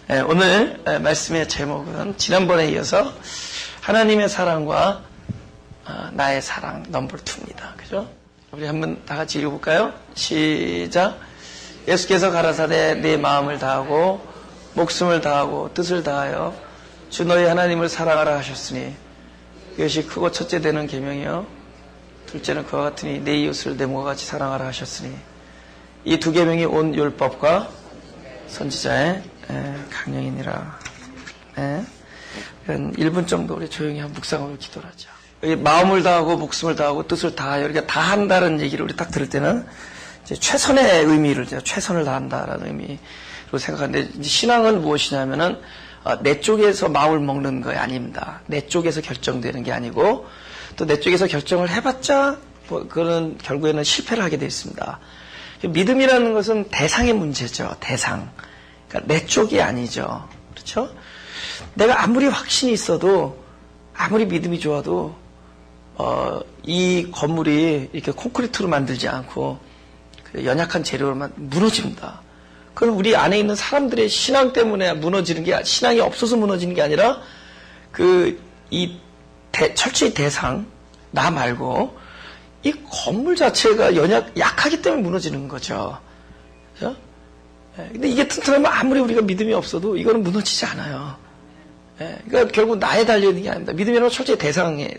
오늘 말씀의 제목은 지난번에 이어서 하나님의 사랑과 나의 사랑 넘버 2입니다. 그죠? 우리 한번 다 같이 읽어볼까요? 시작. 예수께서 가라사대 네 마음을 다하고 목숨을 다하고 뜻을 다하여 주 너희 하나님을 사랑하라 하셨으니 이것이 크고 첫째 되는 계명이요 둘째는 그와 같으니 내 이웃을 내 몸과 같이 사랑하라 하셨으니 이 두 계명이 온 율법과 선지자의 강령이니라. 한 1분 정도 우리 조용히 한 묵상으로 기도를 하죠. 여기 마음을 다하고 목숨을 다하고 뜻을 다하여 이렇게 다한다는 얘기를 우리 딱 들을 때는 이제 최선의 의미를 최선을 다한다라는 의미로 생각하는데, 이제 신앙은 무엇이냐면은 내 쪽에서 마음을 먹는 거 아닙니다. 내 쪽에서 결정되는 게 아니고 또 내 쪽에서 결정을 해봤자 그거는 결국에는 실패를 하게 되어 있습니다. 믿음이라는 것은 대상의 문제죠. 대상. 그러니까 내 쪽이 아니죠. 그렇죠? 내가 아무리 확신이 있어도 아무리 믿음이 좋아도 이 건물이 이렇게 콘크리트로 만들지 않고 그 연약한 재료로만 무너집니다. 그건 우리 안에 있는 사람들의 신앙 때문에 무너지는 게, 신앙이 없어서 무너지는 게 아니라 철저히 대상, 나 말고 이 건물 자체가 약하기 때문에 무너지는 거죠. 그죠? 근데 이게 튼튼하면 아무리 우리가 믿음이 없어도 이거는 무너지지 않아요. 그러니까 결국 나에 달려있는 게 아닙니다. 믿음이라는 건 철저히 대상에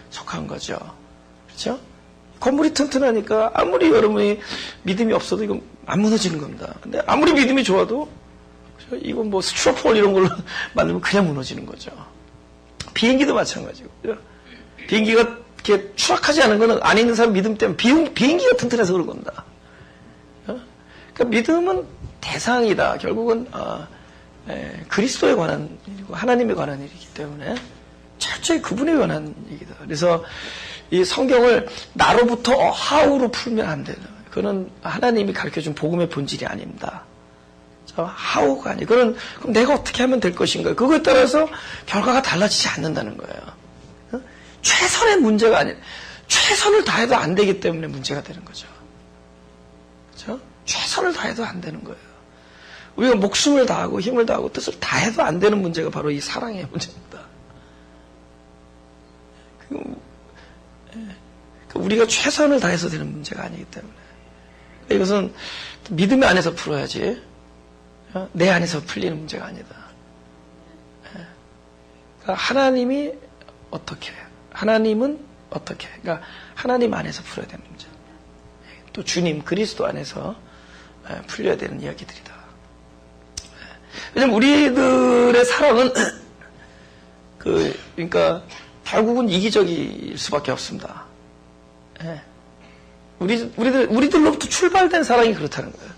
속한 거죠. 그렇죠? 건물이 튼튼하니까 아무리 여러분이 믿음이 없어도 이건 안 무너지는 겁니다. 근데 아무리 믿음이 좋아도 이건 뭐 스트로폴 이런 걸로 만들면 그냥 무너지는 거죠. 비행기도 마찬가지고. 그죠? 비행기가 이렇게 추락하지 않은 거는 안에 있는 사람 믿음 때문에 비행기가 튼튼해서 그런 겁니다. 그러니까 믿음은 대상이다. 결국은 그리스도에 관한 일이고 하나님에 관한 일이기 때문에 철저히 그분에 관한 얘기다. 그래서 이 성경을 나로부터 하우로 풀면 안 되는, 그거는 하나님이 가르쳐준 복음의 본질이 아닙니다. 하우가 아니에요. 그럼 내가 어떻게 하면 될 것인가, 그거에 따라서 결과가 달라지지 않는다는 거예요. 최선의 문제가 아니라 최선을 다해도 안 되기 때문에 문제가 되는 거죠. 그렇죠? 최선을 다해도 안 되는 거예요. 우리가 목숨을 다하고 힘을 다하고 뜻을 다해도 안 되는 문제가 바로 이 사랑의 문제입니다. 우리가 최선을 다해서 되는 문제가 아니기 때문에 이것은 믿음 안에서 풀어야지 내 안에서 풀리는 문제가 아니다. 그러니까 하나님이 어떻게 해요? 하나님은 어떻게 해요? 그러니까 하나님 안에서 풀어야 되는 문제, 또 주님 그리스도 안에서 풀려야 되는 이야기들이다. 왜냐면 우리들의 사랑은 그러니까 결국은 이기적일 수밖에 없습니다. 우리들로부터 출발된 사랑이 그렇다는 거예요.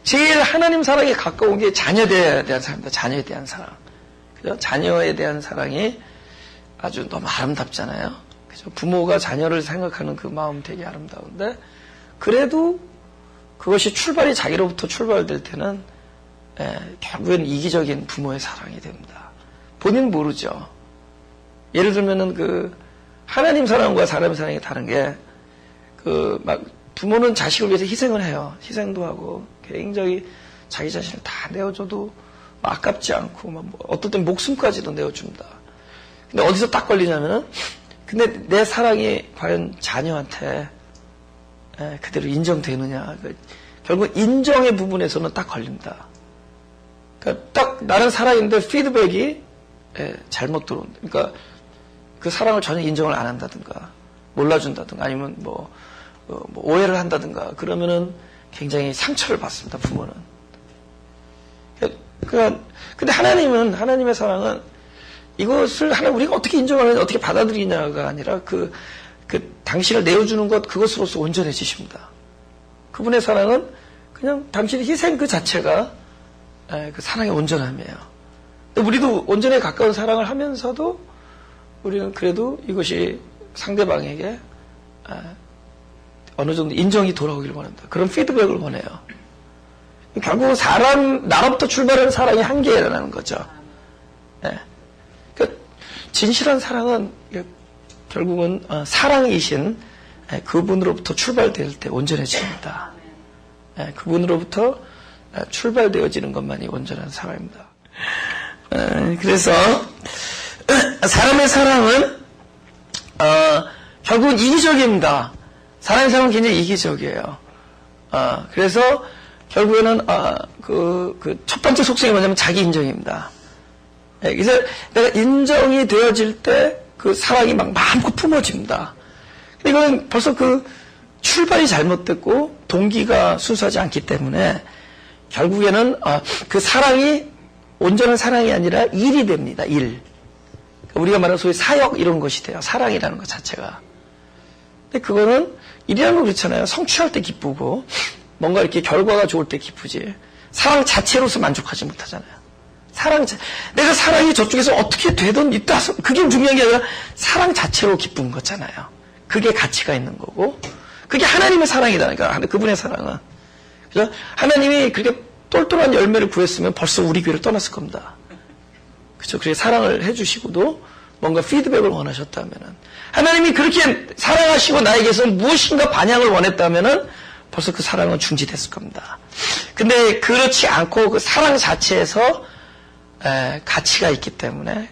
제일 하나님 사랑에 가까운 게 자녀에 대한 사랑입니다. 자녀에 대한 사랑. 그죠? 자녀에 대한 사랑이 아주 너무 아름답잖아요. 그죠? 부모가 자녀를 생각하는 그 마음 되게 아름다운데, 그래도 그것이 자기로부터 출발될 때는 결국엔 이기적인 부모의 사랑이 됩니다. 본인은 모르죠. 예를 들면은 하나님 사랑과 사람의 사랑이 다른 게, 부모는 자식을 위해서 희생을 해요. 희생도 하고, 굉장히 자기 자신을 다 내어줘도 아깝지 않고, 어떨 땐 목숨까지도 내어줍니다. 근데 어디서 딱 걸리냐면은, 근데 내 사랑이 과연 자녀한테 그대로 인정되느냐. 결국 인정의 부분에서는 딱 걸립니다. 그러니까 딱 나는 사랑인데 피드백이 잘못 들어온다. 그러니까 그 사랑을 전혀 인정을 안 한다든가, 몰라준다든가, 아니면 오해를 한다든가, 그러면은 굉장히 상처를 받습니다, 부모는. 근데 하나님의 사랑은 이것을 우리가 어떻게 인정하느냐, 어떻게 받아들이냐가 아니라 당신을 내어주는 것, 그것으로서 온전해지십니다. 그분의 사랑은 그냥 당신의 희생 그 자체가 그 사랑의 온전함이에요. 우리도 온전에 가까운 사랑을 하면서도 우리는 그래도 이것이 상대방에게 어느 정도 인정이 돌아오기를 원합니다. 그런 피드백을 원해요. 결국은 나로부터 출발하는 사랑이 한계에 일어나는 거죠. 그러니까 진실한 사랑은 결국은 사랑이신 그분으로부터 출발될 때 온전해집니다. 그분으로부터 출발되어지는 것만이 온전한 사랑입니다. 그래서 사람의 사랑은 결국은 이기적입니다. 사람의 사랑은 굉장히 이기적이에요. 그래서 결국에는 그 첫 번째 속성이 뭐냐면 자기 인정입니다. 그래서 내가 인정이 되어질 때 그 사랑이 막 마음껏 품어집니다. 근데 이건 벌써 그 출발이 잘못됐고 동기가 순수하지 않기 때문에 결국에는 그 사랑이 온전한 사랑이 아니라 일이 됩니다. 일. 우리가 말하는 소위 사역 이런 것이 돼요. 사랑이라는 것 자체가. 근데 그거는 일이라는 거 그렇잖아요. 성취할 때 기쁘고 뭔가 이렇게 결과가 좋을 때 기쁘지. 사랑 자체로서 만족하지 못하잖아요. 내가 사랑이 저쪽에서 어떻게 되든 있다. 그게 중요한 게 아니라 사랑 자체로 기쁜 거잖아요. 그게 가치가 있는 거고. 그게 하나님의 사랑이다니까. 그분의 사랑은. 그죠? 하나님이 그렇게 똘똘한 열매를 구했으면 벌써 우리 교회를 떠났을 겁니다. 그죠? 그렇게 사랑을 해주시고도 뭔가 피드백을 원하셨다면은. 하나님이 그렇게 사랑하시고 나에게서 무엇인가 반향을 원했다면은 벌써 그 사랑은 중지됐을 겁니다. 근데 그렇지 않고 그 사랑 자체에서 가치가 있기 때문에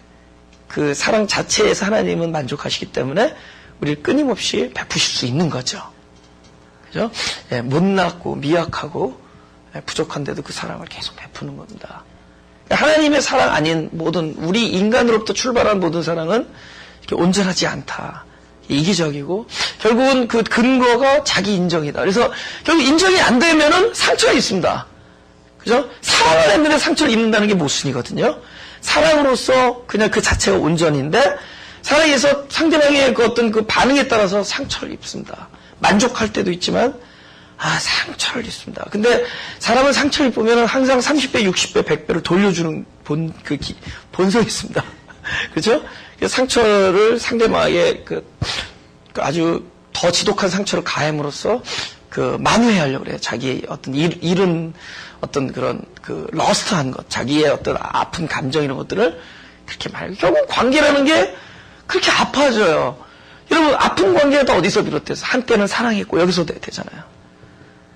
그 사랑 자체에서 하나님은 만족하시기 때문에 우리를 끊임없이 베푸실 수 있는 거죠. 그죠? 못났고 미약하고 부족한데도 그 사랑을 계속 베푸는 겁니다. 하나님의 사랑 아닌 모든 우리 인간으로부터 출발한 모든 사랑은 이렇게 온전하지 않다. 이기적이고 결국은 그 근거가 자기 인정이다. 그래서 결국 인정이 안 되면은 상처가 있습니다. 그죠? 사랑을 했는데 상처를 입는다는 게 모순이거든요. 사랑으로서 그냥 그 자체가 온전인데 사랑에서 상대방의 그 어떤 그 반응에 따라서 상처를 입습니다. 만족할 때도 있지만 상처를 입습니다. 근데 사람은 상처를 입으면 항상 30배, 60배, 100배를 돌려주는 본성이 있습니다. 그죠? 상처를 상대방에게 아주 더 지독한 상처를 가함으로써 만회하려고 그래요. 자기의 어떤 잃은 어떤 그런 러스트한 것, 자기의 어떤 아픈 감정 이런 것들을 그렇게 말해요. 결국 관계라는 게 그렇게 아파져요. 여러분, 아픈 관계가 다 어디서 비롯돼서 한때는 사랑했고 여기서 되잖아요.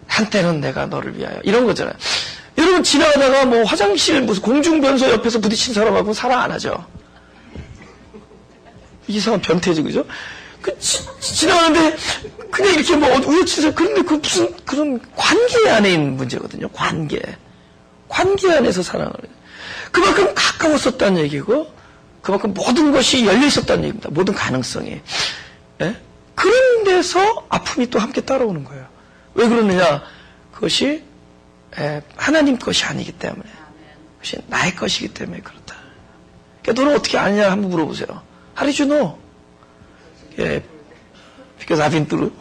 한때는 내가 너를 위하여 이런 거잖아요. 여러분 지나가다가 뭐 화장실 무슨 공중변소 옆에서 부딪힌 사람하고 사랑 안 하죠. 이상한 변태지 그죠? 지나가는데 그냥 이렇게 뭐 우여치서 그런데 그 무슨 그런 관계 안에 있는 문제거든요. 관계 안에서 사랑을 그만큼 가까웠었다는 얘기고 그만큼 모든 것이 열려 있었다는 얘기입니다. 모든 가능성이. 예? 그런 데서 아픔이 또 함께 따라오는 거예요. 왜 그러느냐? 그것이 하나님 것이 아니기 때문에 그것이 나의 것이기 때문에 그렇다. 그러니까 너는 어떻게 아느냐 한번 물어보세요. How did you know? Because I've been through.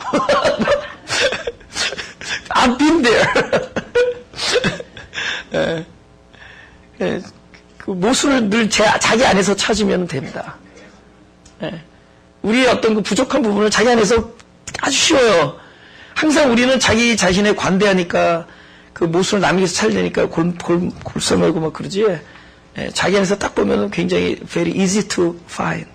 I've been there. 그 모순을 늘 자기 안에서 찾으면 됩니다. 우리의 어떤 그 부족한 부분을 자기 안에서 아주 쉬워요. 항상 우리는 자기 자신에 관대하니까 그 모순을 남에게서 찾으려니까 골설하고 막 그러지. 자기 안에서 딱 보면 굉장히 very easy to find.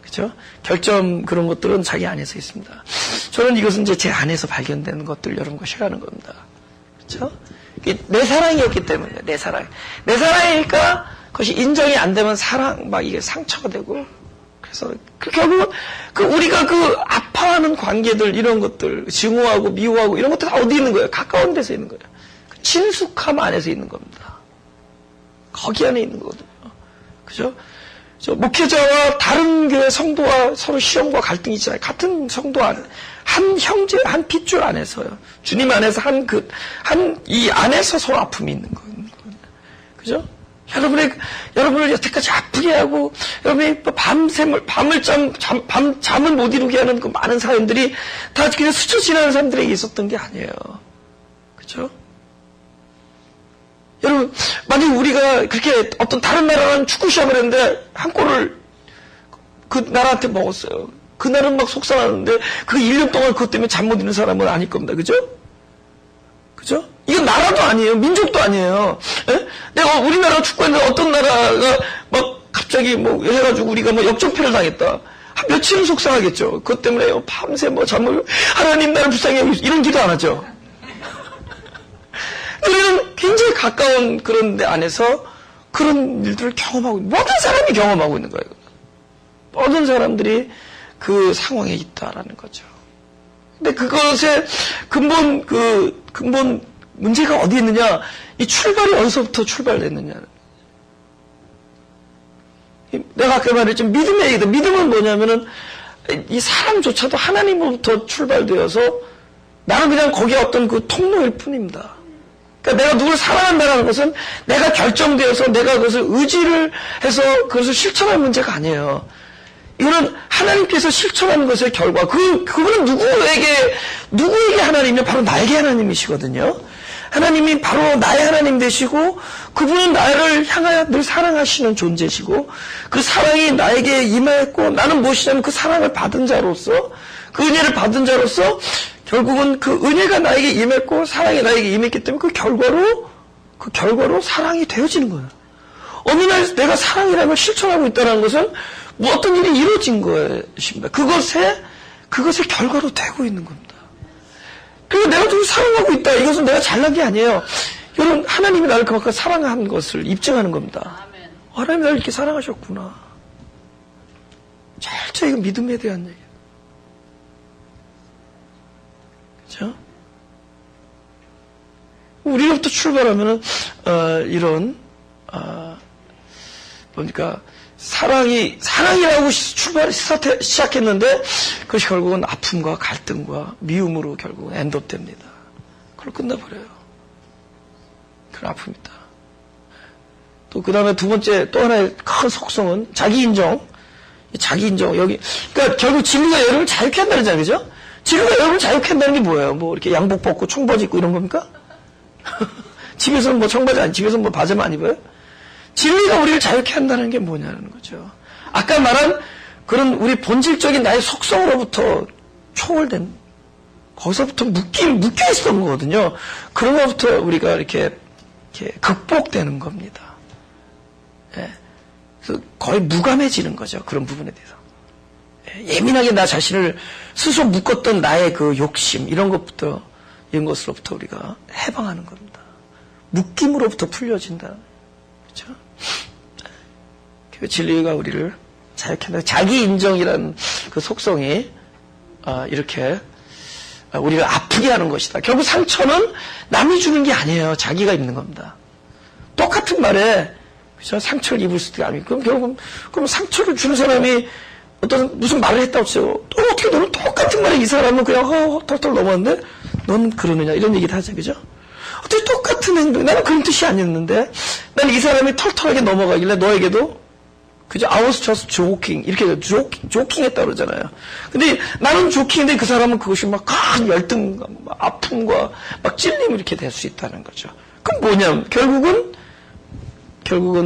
그죠? 결점 그런 것들은 자기 안에서 있습니다. 저는 이것은 이제 제 안에서 발견되는 것들 여러분과 쉐어하는 겁니다. 그렇죠? 내 사랑이었기 때문에 내 사랑이니까 그것이 인정이 안 되면 막 이게 상처가 되고 그래서 결국은 우리가 아파하는 관계들 이런 것들 증오하고 미워하고 이런 것들 다 어디 있는 거예요? 가까운 데서 있는 거예요. 친숙함 안에서 있는 겁니다. 거기 안에 있는 거거든요. 그죠? 목회자와 다른 교회 성도와 서로 시험과 갈등이 있잖아요. 같은 성도 안에 한 형제, 한 핏줄 안에서요. 주님 안에서 이 안에서 서로 아픔이 있는 거예요. 그죠? 여러분을 여태까지 아프게 하고, 여러분이 잠을 못 이루게 하는 그 많은 사람들이 다 그냥 스쳐 지나는 사람들에게 있었던 게 아니에요. 그죠? 여러분, 만약 우리가 그렇게 어떤 다른 나라랑 축구 시합을 했는데, 한 골을 그 나라한테 먹었어요. 그날은 막 속상하는데, 1년 동안 그것 때문에 잠 못 이루는 사람은 아닐 겁니다. 그죠? 그죠? 이건 나라도 아니에요. 민족도 아니에요. 에? 내가 우리나라 축구했는데 어떤 나라가 막 갑자기 해가지고 우리가 역전패를 당했다. 한 며칠은 속상하겠죠. 그것 때문에 밤새 잠을, 하나님 나를 불쌍히 하고 이런 기도 안 하죠. 우리는 굉장히 가까운 그런 데 안에서 그런 일들을 경험하고, 모든 사람이 경험하고 있는 거예요. 모든 사람들이 그 상황에 있다라는 거죠. 근데 그것의 근본 문제가 어디 있느냐? 이 출발이 어디서부터 출발됐느냐? 내가 아까 말했죠. 믿음의 얘기다. 믿음은 뭐냐면은 이 사람조차도 하나님으로부터 출발되어서 나는 그냥 거기에 어떤 그 통로일 뿐입니다. 그러니까 내가 누구를 사랑한다는 것은 내가 결정되어서 내가 그것을 의지를 해서 그것을 실천할 문제가 아니에요. 이거는 하나님께서 실천하는 것의 결과. 그분은 누구에게 하나님이면 바로 나에게 하나님이시거든요. 하나님이 바로 나의 하나님 되시고, 그분은 나를 향하여 늘 사랑하시는 존재시고, 그 사랑이 나에게 임하였고, 나는 무엇이냐면 그 사랑을 받은 자로서, 그 은혜를 받은 자로서, 결국은 그 은혜가 나에게 임했고, 사랑이 나에게 임했기 때문에 그 결과로 사랑이 되어지는 거예요. 어느 날 내가 사랑이라는 걸 실천하고 있다는 것은 뭐 어떤 일이 이루어진 것입니다. 그것의 결과로 되고 있는 겁니다. 그리고 내가 누굴 사랑하고 있다. 이것은 내가 잘난 게 아니에요. 여러분, 하나님이 나를 그만큼 사랑한 것을 입증하는 겁니다. 하나님이 나를 이렇게 사랑하셨구나. 철저히 이거 믿음에 대한 얘기예요. 그죠? 우리로부터 출발하면은, 보니까, 사랑이라고 시작했는데, 그것이 결국은 아픔과 갈등과 미움으로 결국은 엔드업됩니다. 그걸 끝나버려요. 그건 아픕니다. 또 그 다음에 두 번째, 또 하나의 큰 속성은 자기인정. 여기. 그러니까 결국 진리가 여러분을 자유케 한다는 거잖아요. 그죠? 진리가 여러분을 자유케 한다는 게 뭐예요? 뭐 이렇게 양복 벗고 청바지 입고 이런 겁니까? 집에서는 뭐 청바지 안, 집에서는 뭐 바지만 안 입어요? 진리가 우리를 자유케 한다는 게 뭐냐는 거죠. 아까 말한 그런 우리 본질적인 나의 속성으로부터 초월된, 거기서부터 묶여 있었던 거거든요. 그런 것부터 우리가 이렇게 극복되는 겁니다. 예. 그래서 거의 무감해지는 거죠. 그런 부분에 대해서. 예. 예민하게 나 자신을 스스로 묶었던 나의 그 욕심, 이런 것으로부터 우리가 해방하는 겁니다. 묶임으로부터 풀려진다. 그렇죠? 그 진리가 우리를 자유케 한다. 자기 인정이라는 그 속성이 이렇게 우리를 아프게 하는 것이다. 결국 상처는 남이 주는 게 아니에요. 자기가 입는 겁니다. 똑같은 말에 그렇죠? 상처를 입을 수도 아니고 그럼 상처를 주는 사람이 무슨 말을 했다고 쳐요. 또 어떻게 너는 똑같은 말에 이 사람은 그냥 털털 넘어왔는데 넌 그러느냐 이런 얘기도 하죠. 그죠? 어떻게 똑같은 행동, 나는 그런 뜻이 아니었는데, 나는 이 사람이 털털하게 넘어가길래 너에게도, 그죠? I was just joking. 이렇게 조킹 했다 그러잖아요. 근데 나는 조킹인데 그 사람은 그것이 막 큰 열등과 아픔과 막 찔림 이렇게 될 수 있다는 거죠. 그럼 뭐냐면, 결국은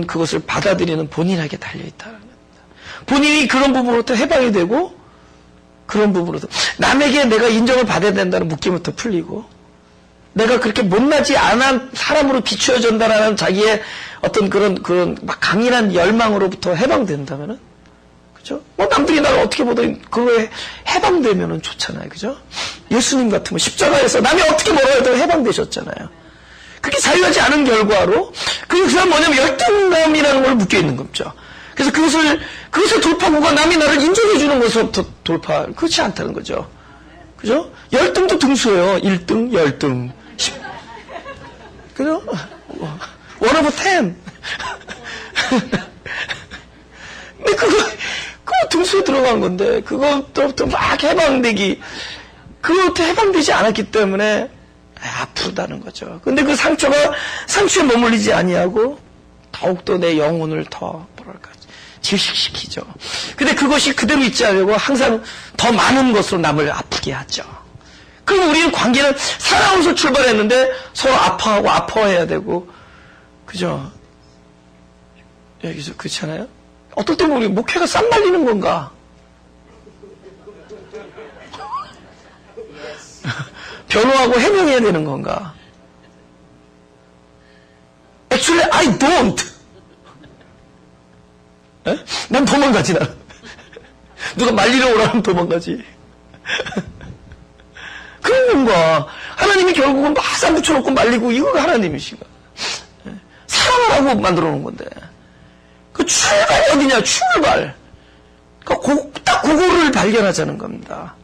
그것을 받아들이는 본인에게 달려있다는 겁니다. 본인이 그런 부분으로부터 해방이 되고, 그런 부분으로부터, 남에게 내가 인정을 받아야 된다는 묶임부터 풀리고, 내가 그렇게 못나지 않은 사람으로 비추어진다라는 자기의 어떤 그런 막 강인한 열망으로부터 해방된다면은, 그죠? 뭐 남들이 나를 어떻게 보든 그거에 해방되면은 좋잖아요. 그죠? 예수님 같으면 십자가에서 남이 어떻게 뭐라 해도 해방되셨잖아요. 그렇게 자유하지 않은 결과로, 그 사람 뭐냐면 열등감이라는 걸 묶여 있는 거죠. 그래서 그것을 돌파구가 남이 나를 인정해주는 것으로부터 그렇지 않다는 거죠. 그죠? 열등도 등수예요. 1등, 열등. 그죠? 1 over 10. 근데 그거 등수에 들어간 건데, 그것부터 막 그것부터 해방되지 않았기 때문에, 아프다는 거죠. 근데 그 상처에 머물리지 아니하고, 더욱더 내 영혼을 더, 질식시키죠. 근데 그것이 그대로 있지 않으려고 항상 더 많은 것으로 남을 아프게 하죠. 그럼 우리는 관계는 사랑으로서 출발했는데 서로 아파하고 아파해야 되고, 그죠? 여기서 그렇잖아요? 어떨 때는 우리 목회가 쌈 말리는 건가? 변호하고 해명해야 되는 건가? Actually, I don't. 에? 난 도망가지, 난. 누가 말리러 오라면 도망가지. 그런 건가. 하나님이 결국은 막 쌈 붙여놓고 말리고, 이거가 하나님이시가. 사랑을 하고 만들어 놓은 건데. 그 출발이 어디냐, 출발. 그러니까 딱 그거를 발견하자는 겁니다.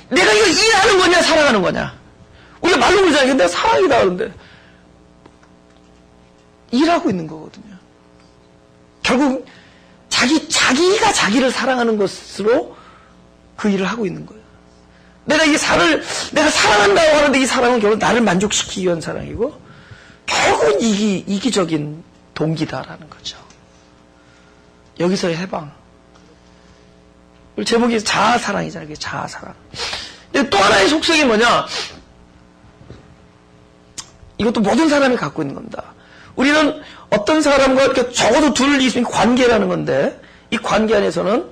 내가 이거 일하는 거냐, 사랑하는 거냐. 우리가 말로 그러잖아요. 내가 사랑이다 그러는데 일하고 있는 거거든요. 결국 자기가 자기를 사랑하는 것으로 그 일을 하고 있는 거예요. 내가 내가 사랑한다고 하는데 이 사랑은 결국 나를 만족시키기 위한 사랑이고 결국은 이기적인 동기다라는 거죠. 여기서의 해방. 우리 제목이 자아사랑이잖아요. 자아사랑. 근데 또 하나의 속성이 뭐냐? 이것도 모든 사람이 갖고 있는 겁니다. 우리는 어떤 사람과 이렇게 적어도 둘 있으면 관계라는 건데, 이 관계 안에서는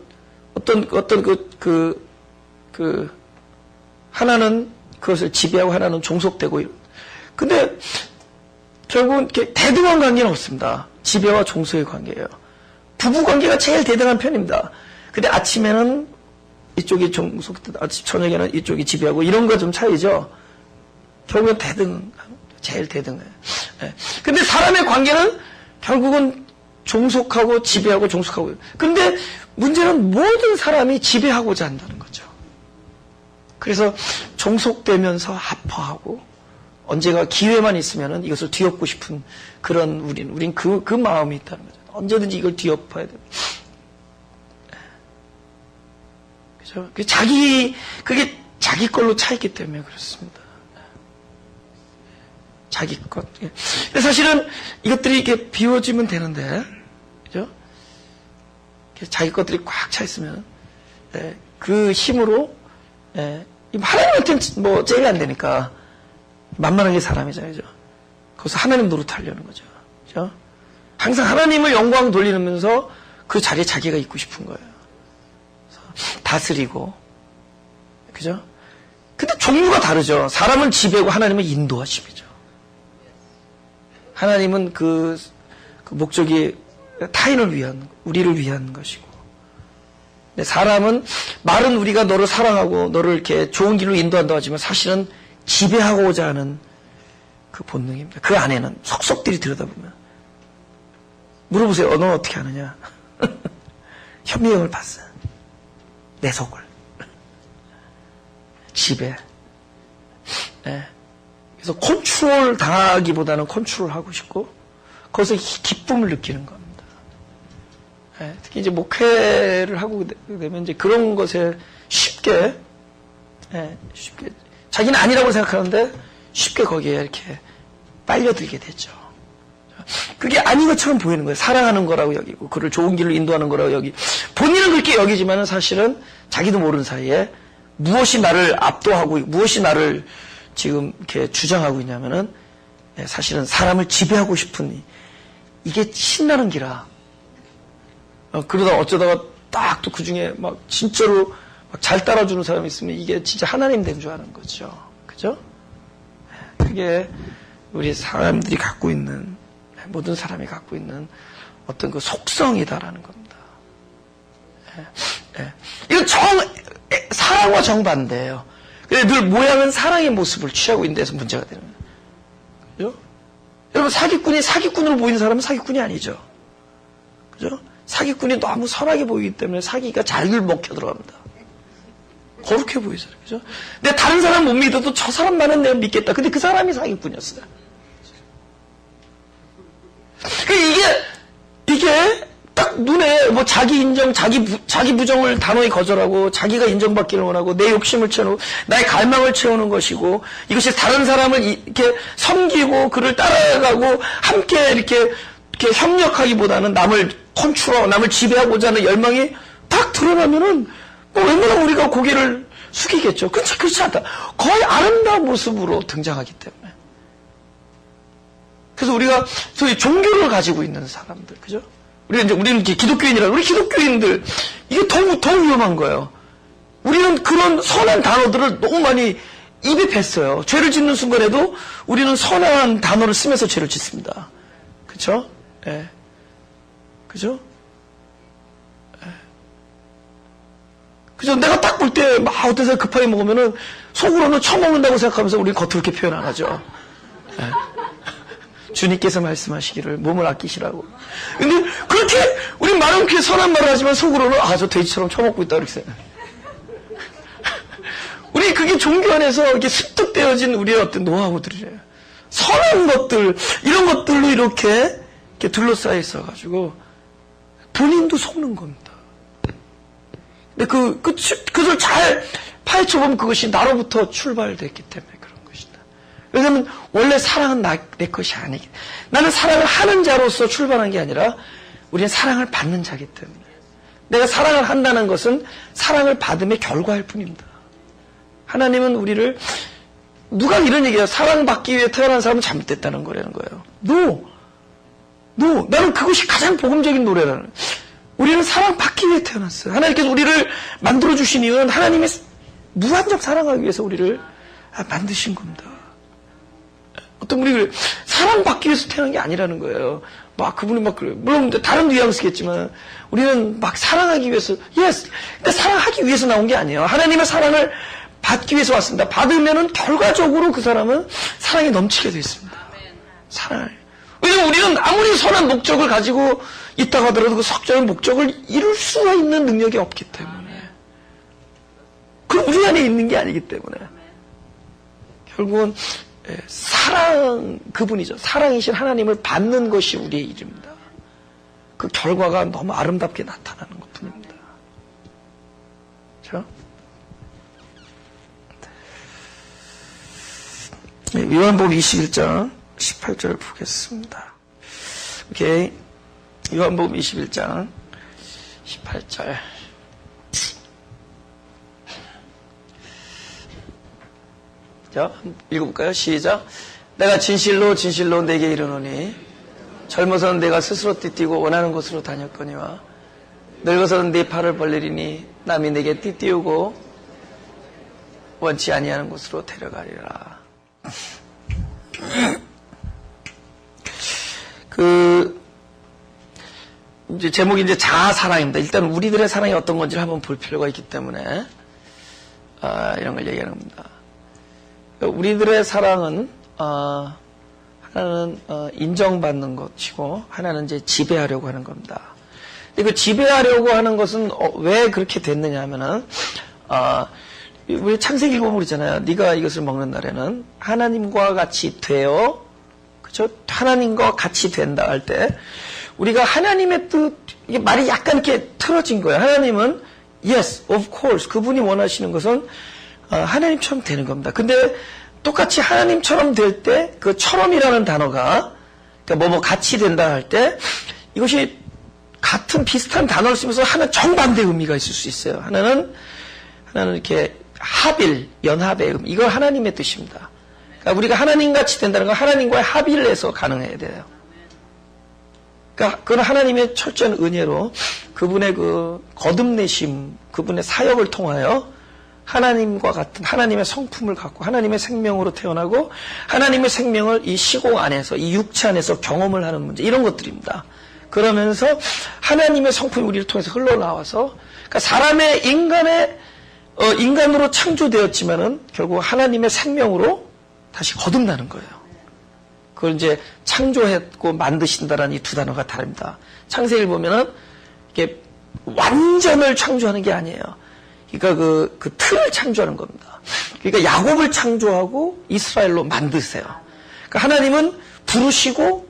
하나는 그것을 지배하고 하나는 종속되고, 근데 결국은 이렇게 대등한 관계는 없습니다. 지배와 종속의 관계예요. 부부 관계가 제일 대등한 편입니다. 근데 아침에는 이쪽이 종속되고, 저녁에는 이쪽이 지배하고, 이런 거 좀 차이죠. 결국은 제일 대등해요. 네. 근데 사람의 관계는 결국은 종속하고 지배하고 종속하고. 근데 문제는 모든 사람이 지배하고자 한다는 거죠. 그래서 종속되면서 아파하고 언제가 기회만 있으면은 이것을 뒤엎고 싶은 그런 우린 그 마음이 있다는 거죠. 언제든지 이걸 뒤엎어야 돼요. 그죠? 그게 자기 걸로 차있기 때문에 그렇습니다. 자기 것. 근데 사실은 이것들이 이렇게 비워지면 되는데, 그죠? 자기 것들이 꽉 차 있으면, 그 힘으로, 하나님한테는 뭐 제일 안 되니까, 만만하게 사람이잖아요, 그죠? 거기서 하나님 노릇하려는 거죠. 그죠? 항상 하나님을 영광 돌리면서 그 자리에 자기가 있고 싶은 거예요. 다스리고, 그죠? 근데 종류가 다르죠. 사람은 지배고 하나님은 인도하심이죠. 하나님은 그 목적이 타인을 위한, 우리를 위한 것이고. 근데 사람은 말은 우리가 너를 사랑하고 너를 이렇게 좋은 길로 인도한다고 하지만 사실은 지배하고자 하는 그 본능입니다. 그 안에는 속속들이 들여다보면. 물어보세요. 너는 어떻게 하느냐? 현미경을 봤어요. 내 속을. 지배. 네. 그래서 컨트롤 당하기보다는 컨트롤하고 싶고 거기서 기쁨을 느끼는 겁니다. 네, 특히 이제 목회를 하고 되면 이제 그런 것에 쉽게 자기는 아니라고 생각하는데 쉽게 거기에 이렇게 빨려들게 되죠. 그게 아닌 것처럼 보이는 거예요. 사랑하는 거라고 여기고 그를 좋은 길로 인도하는 거라고 여기. 본인은 그렇게 여기지만은 사실은 자기도 모르는 사이에 무엇이 나를 압도하고 무엇이 나를 지금 이렇게 주장하고 있냐면은 사실은 사람을 지배하고 싶은 이게 신나는 기라. 그러다 어쩌다가 딱 또 그 중에 막 진짜로 막 잘 따라주는 사람이 있으면 이게 진짜 하나님 된 줄 아는 거죠. 그죠? 그게 우리 사람들이 갖고 있는 모든 사람이 갖고 있는 어떤 그 속성이다라는 겁니다. 이건 사랑과 정반대예요. 그래 늘 모양은 사랑의 모습을 취하고 있는 데서 문제가 되는 거예요. 그죠? 여러분 사기꾼이 사기꾼으로 보이는 사람은 사기꾼이 아니죠. 그죠? 사기꾼이 너무 선하게 보이기 때문에 사기가 잘 먹혀 들어갑니다. 거룩해 보이잖아요. 그죠? 근데 다른 사람 못 믿어도 저 사람만은 내가 믿겠다. 근데 그 사람이 사기꾼이었어요. 이게 딱 눈에 뭐 자기 인정, 자기 부정을 단호히 거절하고 자기가 인정받기를 원하고 내 욕심을 채우고 나의 갈망을 채우는 것이고 이것이 다른 사람을 이렇게 섬기고 그를 따라가고 함께 이렇게 협력하기보다는 남을 컨트롤하고 남을 지배하고자 하는 열망이 딱 드러나면은 뭐 웬만하면 우리가 고개를 숙이겠죠. 그렇지 않다. 거의 아름다운 모습으로 등장하기 때문에. 그래서 우리가 소위 종교를 가지고 있는 사람들, 그죠? 우리는 기독교인이라, 우리 기독교인들, 이게 더 위험한 거예요. 우리는 그런 선한 단어들을 너무 많이 입에 뱄어요. 죄를 짓는 순간에도 우리는 선한 단어를 쓰면서 죄를 짓습니다. 그죠? 예. 그죠? 예. 그죠? 내가 딱 볼 때, 막 어떤 사람 급하게 먹으면은 속으로는 처먹는다고 생각하면서 우리는 겉으로 이렇게 표현 안 하죠. 예. 주님께서 말씀하시기를 몸을 아끼시라고. 근데 그렇게 우리 말은 그렇게 선한 말을 하지만 속으로는 저 돼지처럼 처먹고 있다 이렇게 생각해요. 우리 그게 종교 안에서 이렇게 습득되어진 우리의 어떤 노하우들이래요. 선한 것들, 이런 것들로 이렇게 둘러싸여 있어가지고 본인도 속는 겁니다. 근데 그것을 잘 파헤쳐보면 그것이 나로부터 출발됐기 때문에 그런 것이다. 왜냐하면 원래 사랑은 내 것이 아니기 때문에. 나는 사랑을 하는 자로서 출발한 게 아니라 우리는 사랑을 받는 자이기 때문에. 내가 사랑을 한다는 것은 사랑을 받음의 결과일 뿐입니다. 하나님은 우리를, 누가 이런 얘기해요. 사랑받기 위해 태어난 사람은 잘못됐다는 거라는 거예요. No. 나는 그것이 가장 복음적인 노래라는. 우리는 사랑받기 위해 태어났어요. 하나님께서 우리를 만들어주신 이유는 하나님의 무한정 사랑하기 위해서 우리를 만드신 겁니다. 어떤 우리를 사랑받기 위해서 태어난 게 아니라는 거예요. 그분이 그래요. 물론 다른 뉘앙스겠지만 우리는 사랑하기 위해서, 근데 사랑하기 위해서 나온 게 아니에요. 하나님의 사랑을 받기 위해서 왔습니다. 받으면은 결과적으로 그 사람은 사랑이 넘치게 되어 있습니다. 사랑을. 왜냐면 우리는 아무리 선한 목적을 가지고 있다고 하더라도 그 석적인 목적을 이룰 수가 있는 능력이 없기 때문에. 그럼 우리 안에 있는 게 아니기 때문에. 결국은 그분이죠. 사랑이신 하나님을 받는 것이 우리의 일입니다. 그 결과가 너무 아름답게 나타나는 것 뿐입니다. 그렇죠? 요한복음 21장 18절을 보겠습니다. 오케이. 요한복음 21장 18절. 자, 읽어볼까요? 시작. 내가 진실로 진실로 내게 이르노니 젊어서는 내가 스스로 띠뛰고 원하는 곳으로 다녔거니와 늙어서는 네 팔을 벌리리니 남이 내게 띠띠우고 원치 아니하는 곳으로 데려가리라. 이제 제목이 이제 자아사랑입니다. 일단 우리들의 사랑이 어떤 건지를 한번 볼 필요가 있기 때문에 이런 걸 얘기하는 겁니다. 우리들의 사랑은 하나는 인정받는 것이고 하나는 이제 지배하려고 하는 겁니다. 근데 그 지배하려고 하는 것은 왜 그렇게 됐느냐 하면은 우리 창세기 보면 그러잖아요. 네가 이것을 먹는 날에는 하나님과 같이 되어, 그렇죠? 하나님과 같이 된다 할 때 우리가 하나님의 뜻, 이게 말이 약간 이렇게 틀어진 거예요. 하나님은 yes, of course, 그분이 원하시는 것은 하나님처럼 되는 겁니다. 근데 똑같이 하나님처럼 될 때 그 처럼이라는 단어가 그러니까 뭐 같이 된다 할 때 이것이 같은 비슷한 단어를 쓰면서 하나 정반대 의미가 있을 수 있어요. 하나는 이렇게 합일, 연합의 의미. 이건 하나님의 뜻입니다. 그러니까 우리가 하나님같이 된다는 건 하나님과의 합의를 해서 가능해야 돼요. 그러니까 그건 하나님의 철저한 은혜로 그분의 그 거듭내심, 그분의 사역을 통하여 하나님과 같은 하나님의 성품을 갖고 하나님의 생명으로 태어나고 하나님의 생명을 이 시공 안에서, 이 육체 안에서 경험을 하는 문제, 이런 것들입니다. 그러면서 하나님의 성품이 우리를 통해서 흘러나와서, 그러니까 사람의 인간으로 창조되었지만은 결국 하나님의 생명으로 다시 거듭나는 거예요. 그걸 이제 창조했고 만드신다라는 이 두 단어가 다릅니다. 창세기를 보면은 이게 완전을 창조하는 게 아니에요. 그러니까 그 틀을 창조하는 겁니다. 그러니까 야곱을 창조하고 이스라엘로 만드세요. 그러니까 하나님은 부르시고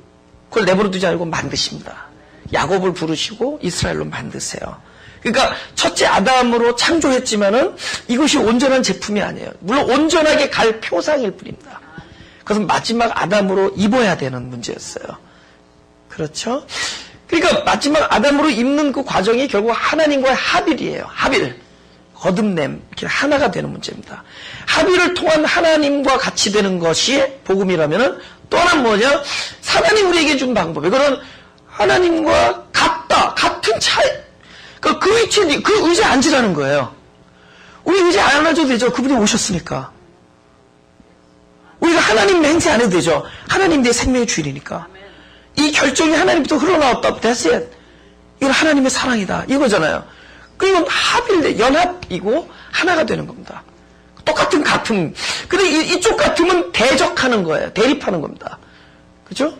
그걸 내버려 두지 않고 만드십니다. 야곱을 부르시고 이스라엘로 만드세요. 그러니까 첫째 아담으로 창조했지만은 이것이 온전한 제품이 아니에요. 물론 온전하게 갈 표상일 뿐입니다. 그것은 마지막 아담으로 입어야 되는 문제였어요. 그렇죠? 그러니까 마지막 아담으로 입는 그 과정이 결국 하나님과의 합일이에요. 합일. 거듭냄. 이렇게 하나가 되는 문제입니다. 합일을 통한 하나님과 같이 되는 것이 복음이라면은 또 하나는 뭐냐? 하나님 우리에게 준 방법. 이거는 하나님과 같은 차이. 그 위치에, 그 의자에 앉으라는 거예요. 우리 의자에 안 앉아도 되죠. 그분이 오셨으니까. 우리가 하나님 맹세 안 해도 되죠. 하나님 내 생명의 주인이니까. 이 결정이 하나님부터 흘러나왔다. That's it. 이건 하나님의 사랑이다. 이거잖아요. 그건 합일, 연합이고 하나가 되는 겁니다. 같은. 근데 이쪽 같으면 대적하는 거예요. 대립하는 겁니다. 그죠?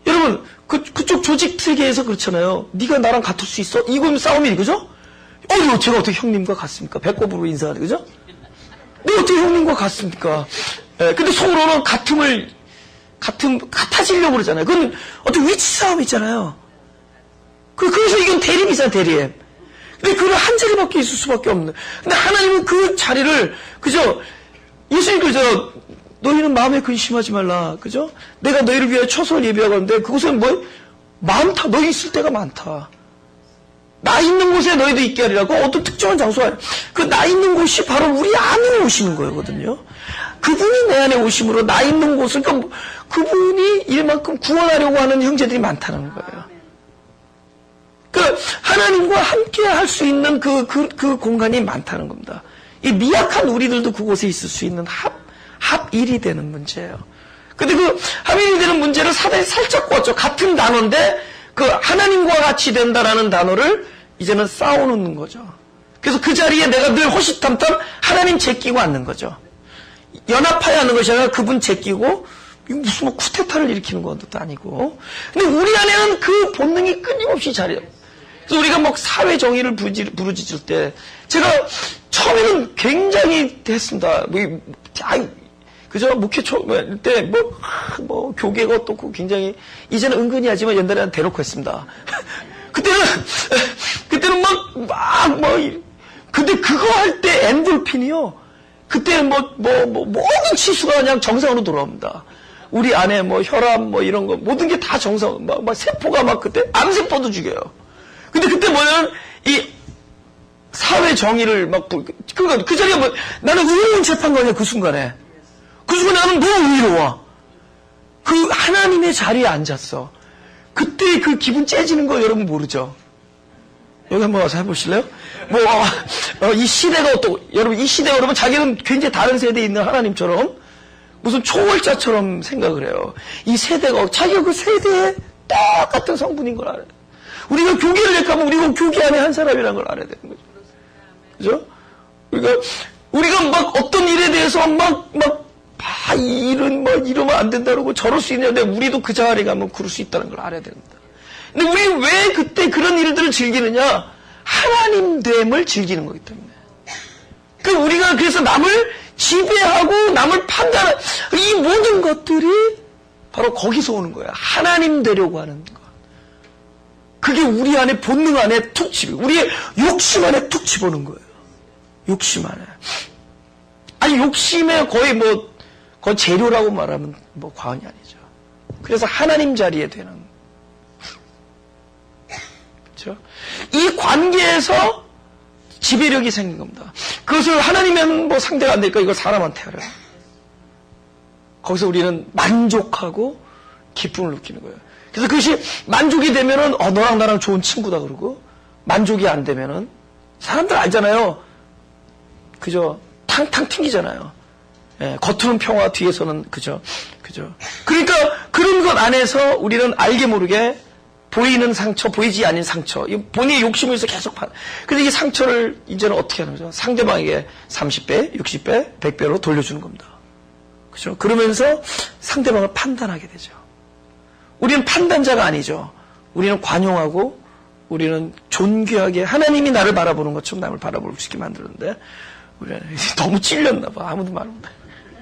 여러분, 그쪽 조직 세계에서 그렇잖아요. 네가 나랑 같을 수 있어? 이건 싸움이, 그죠? 제가 어떻게 형님과 같습니까? 배꼽으로 인사하는, 그죠? 네, 어떻게 형님과 같습니까? 근데 속으로는 같아지려고 그러잖아요. 그건 어떤 위치 싸움 있잖아요. 그래서 이건 대립이잖아요, 대립. 근데 그걸 한 자리밖에 있을 수밖에 없는. 근데 하나님은 그 자리를, 그죠? 예수님, 그죠? 너희는 마음에 근심하지 말라. 그죠? 내가 너희를 위하여 초소를 예비하고 하는데, 그곳은 많다. 너희 있을 때가 많다. 나 있는 곳에 너희도 있게 하리라고 어떤 특정한 장소에 그 나 있는 곳이 바로 우리 안에 오시는 거거든요. 그분이 내 안에 오심으로 나 있는 곳을 그분이 이만큼 구원하려고 하는 형제들이 많다는 거예요. 하나님과 함께 할 수 있는 그 공간이 많다는 겁니다. 이 미약한 우리들도 그곳에 있을 수 있는 합일이 되는 문제예요. 근데 합일이 되는 문제를 사단이 살짝 꽂죠. 같은 단어인데 하나님과 같이 된다라는 단어를 이제는 쌓아놓는 거죠. 그래서 그 자리에 내가 늘 호시탐탐 하나님 제끼고 앉는 거죠. 연합하여 하는 것이 아니라 그분 제끼고 무슨 쿠데타를 일으키는 것도 아니고. 근데 우리 안에는 그 본능이 끊임없이 자리해요. 그래서 우리가 사회 정의를 부르짖을 때 제가 처음에는 굉장히 했습니다. 그죠? 목회 초일 때 교계가 어떻고 굉장히 이제는 은근히 하지만 옛날에는 대놓고 했습니다. 그때는 근데 그거 할 때 엔돌핀이요. 그때는 모든 치수가 그냥 정상으로 돌아옵니다. 우리 안에 혈압 이런 거 모든 게 다 정상, 세포가 그때 암세포도 죽여요. 근데 그때 뭐냐면 이 사회 정의를 그 자리가 나는 의로운 재판관이야. 그 순간에 나는 너무 의로워. 그 하나님의 자리에 앉았어. 그때 그 기분 째지는 거 여러분 모르죠? 여기 한번 와서 해보실래요? 이 시대가 여러분 이 시대가 여러분 자기는 굉장히 다른 세대에 있는 하나님처럼 무슨 초월자처럼 생각을 해요. 이 세대가 자기가 그 세대에 똑같은 성분인 걸 알아요. 우리가 교계를 했다면 우리가 교계 안에 한 사람이라는 걸 알아야 되는 거죠. 그죠? 우리가 어떤 일에 대해서 이러면 안 된다 그러고 저럴 수 있는데 우리도 그 자리에 가면 그럴 수 있다는 걸 알아야 됩니다. 근데 우리 왜 그때 그런 일들을 즐기느냐? 하나님됨을 즐기는 거기 때문에. 우리가 그래서 남을 지배하고 남을 판단하는 이 모든 것들이 바로 거기서 오는 거예요. 하나님 되려고 하는 것. 그게 우리 안에 본능 안에 툭 집어, 우리의 욕심 안에 툭 집어넣는 거예요. 욕심 안에. 욕심에 거의 재료라고 말하면 과언이 아니죠. 그래서 하나님 자리에 되는. 그렇죠? 이 관계에서 지배력이 생긴 겁니다. 그것을 하나님은 상대가 안 되니까 이걸 사람한테 하려. 거기서 우리는 만족하고 기쁨을 느끼는 거예요. 그래서 그것이 만족이 되면은 너랑 나랑 좋은 친구다 그러고 만족이 안 되면은 사람들 알잖아요. 그죠? 탕탕 튕기잖아요. 예, 겉으로는 평화, 뒤에서는 그죠? 그러니까 그런 것 안에서 우리는 알게 모르게 보이는 상처, 보이지 않는 상처, 본인의 욕심을 위해서 계속 근데 이 상처를 이제는 어떻게 하는 거죠? 상대방에게 30배, 60배, 100배로 돌려주는 겁니다. 그죠? 그러면서 상대방을 판단하게 되죠. 우리는 판단자가 아니죠. 우리는 관용하고 우리는 존귀하게 하나님이 나를 바라보는 것처럼 남을 바라볼 수 있게 만드는데 우리는 너무 찔렸나 봐. 아무도 말 못해.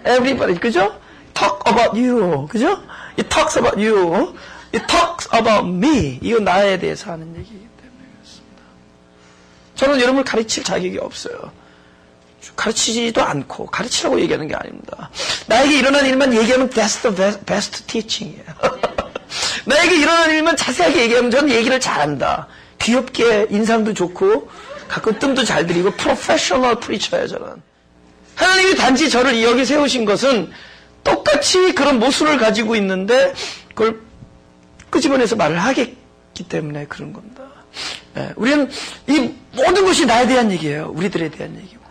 Everybody, 그죠? Talk about you, 그죠? It talks about you. It talks about me. 이건 나에 대해서 하는 얘기이기 때문에 그렇습니다. 저는 여러분을 가르칠 자격이 없어요. 가르치지도 않고 가르치라고 얘기하는 게 아닙니다. 나에게 일어난 일만 얘기하면 that's the best teaching이에요. 나에게 일어난 일만 자세하게 얘기하면 저는 얘기를 잘한다. 귀엽게 인상도 좋고 가끔 뜸도 잘 들이고 프로페셔널 프리처예요. 저는. 하나님이 단지 저를 여기 세우신 것은 똑같이 그런 모습을 가지고 있는데 그걸 끄집어내서 말을 하겠기 때문에 그런 겁니다. 네, 우리는 이 모든 것이 나에 대한 얘기예요. 우리들에 대한 얘기고.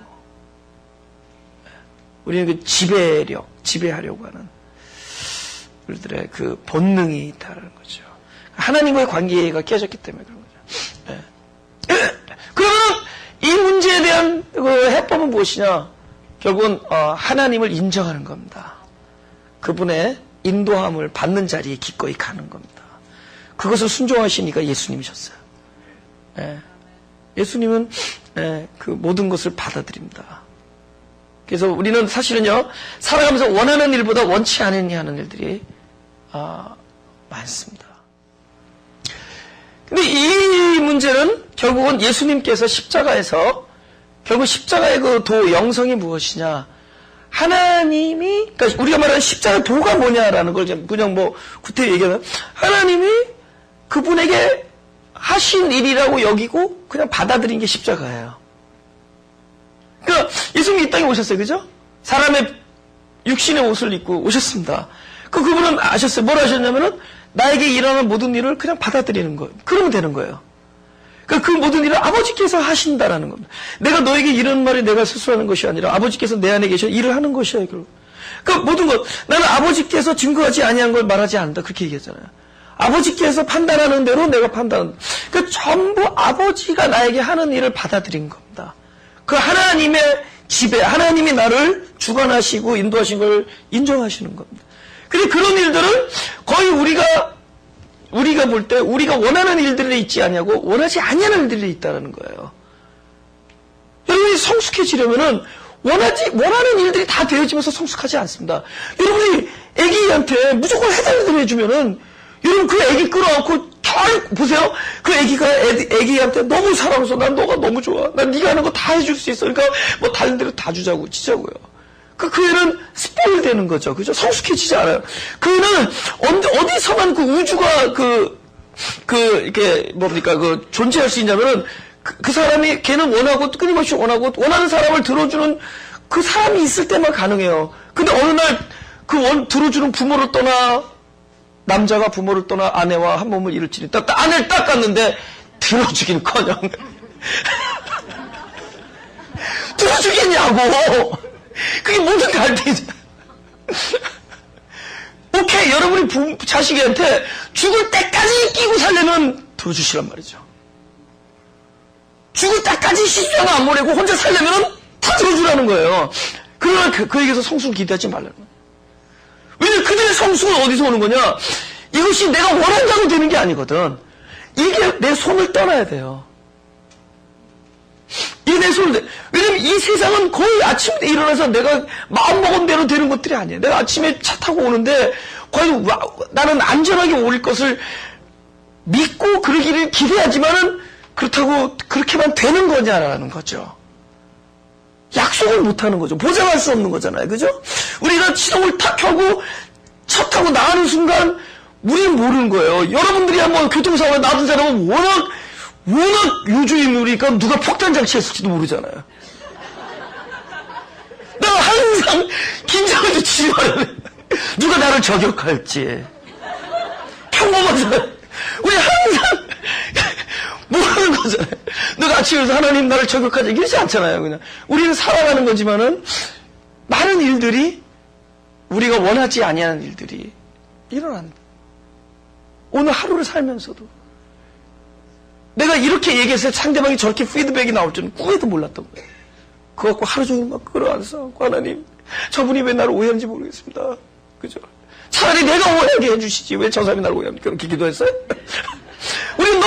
네, 우리는 그 지배력, 지배하려고 하는 우리들의 그 본능이 있다는 거죠. 하나님과의 관계가 깨졌기 때문에 그런 거죠. 네. 그러면 이 문제에 대한 그 해법은 무엇이냐? 결국은 하나님을 인정하는 겁니다. 그분의 인도함을 받는 자리에 기꺼이 가는 겁니다. 그것을 순종하시니까 예수님이셨어요. 예수님은 그 모든 것을 받아들입니다. 그래서 우리는 사실은요, 살아가면서 원하는 일보다 원치 않으니 하는 일들이 많습니다. 근데 이 문제는 결국은 예수님께서 십자가에서 결국 십자가의 그 도 영성이 무엇이냐, 하나님이, 그러니까 우리가 말하는 십자가 도가 뭐냐라는 걸 그냥 뭐 구태여 얘기하면, 하나님이 그분에게 하신 일이라고 여기고 그냥 받아들인 게 십자가예요. 그러니까 예수님이 이 땅에 오셨어요, 그죠? 사람의 육신의 옷을 입고 오셨습니다. 그분은 아셨어요. 뭘 하셨냐면은 나에게 일어나는 모든 일을 그냥 받아들이는 거예요. 그러면 되는 거예요. 그러니까 그 모든 일을 아버지께서 하신다라는 겁니다. 내가 너에게 이런 말이 내가 스스로 하는 것이 아니라 아버지께서 내 안에 계셔 일을 하는 것이야. 그러니까 모든 것, 나는 아버지께서 증거하지 아니한 걸 말하지 않는다. 그렇게 얘기했잖아요. 아버지께서 판단하는 대로 내가 판단한다. 그러니까 전부 아버지가 나에게 하는 일을 받아들인 겁니다. 그 하나님의 지배, 하나님이 나를 주관하시고 인도하신 걸 인정하시는 겁니다. 근데 그런 일들은 거의 우리가 볼 때 우리가 원하는 일들이 있지 않냐고 원하지 아니하는 일들이 있다는 거예요. 여러분이 성숙해지려면은 원하는 일들이 다 되어지면서 성숙하지 않습니다. 여러분이 애기한테 무조건 해달라는 대로 해주면은 여러분 그 애기 끌어안고 보세요. 그 애기한테 너무 사랑해서 난 너가 너무 좋아. 난 네가 하는 거 다 해줄 수 있어. 그러니까 뭐 다른 대로 다 주자고요. 그 애는 스포일 되는 거죠. 그죠? 성숙해지지 않아요. 그 애는 어디서만 그 우주가 이렇게 뭡니까 존재할 수 있냐면은 그 사람이 걔는 원하고 끊임없이 원하고 원하는 사람을 들어주는 그 사람이 있을 때만 가능해요. 근데 어느 날 들어주는 부모를 떠나 남자가 부모를 떠나 아내와 한 몸을 이룰지니 아내를 딱 갔는데 들어주긴커녕 들어주겠냐고. 그게 모든 갈등이잖아. 오케이, 여러분이 자식한테 죽을 때까지 끼고 살려면 들어주시란 말이죠. 죽을 때까지 시주장을 안 보내고 혼자 살려면 다 들어주라는 거예요. 그러나 그에게서 성숙을 기대하지 말라는 거예요. 왜냐면 그들의 성숙은 어디서 오는 거냐? 이것이 내가 원한다고 되는 게 아니거든. 이게 내 손을 떠나야 돼요. 내 손을, 왜냐면 이 세상은 거의 아침에 일어나서 내가 마음먹은 대로 되는 것들이 아니에요. 내가 아침에 차 타고 오는데 거의 나는 안전하게 올 것을 믿고 그러기를 기대하지만은 그렇다고 그렇게만 되는 거냐라는 거죠. 약속을 못하는 거죠. 보장할 수 없는 거잖아요. 그죠? 우리가 시동을 탁 켜고 차 타고 나가는 순간 우리는 모르는 거예요. 여러분들이 한번 교통사고에 나던 사람은 워낙 요주인물이니까 누가 폭탄 장치했을지도 모르잖아요. 내가 항상 긴장을 늦추지 말아야 돼. 누가 나를 저격할지. 평범한 사람. 우리 항상 모르는 거잖아요. 누가 아침에서 하나님 나를 저격하지 이러지 않잖아요. 그냥 우리는 살아가는 거지만은 많은 일들이 우리가 원하지 아니하는 일들이 일어난다. 오늘 하루를 살면서도 내가 이렇게 얘기해서 상대방이 저렇게 피드백이 나올 줄은 꿈에도 몰랐던 거예요. 그거 갖고 하루 종일 막 끌어안서 하나님, 저분이 왜 나를 오해하는지 모르겠습니다. 그죠? 차라리 내가 오해하게 해주시지 왜 저 사람이 나를 오해합니까? 그렇게 기도했어요? 우리는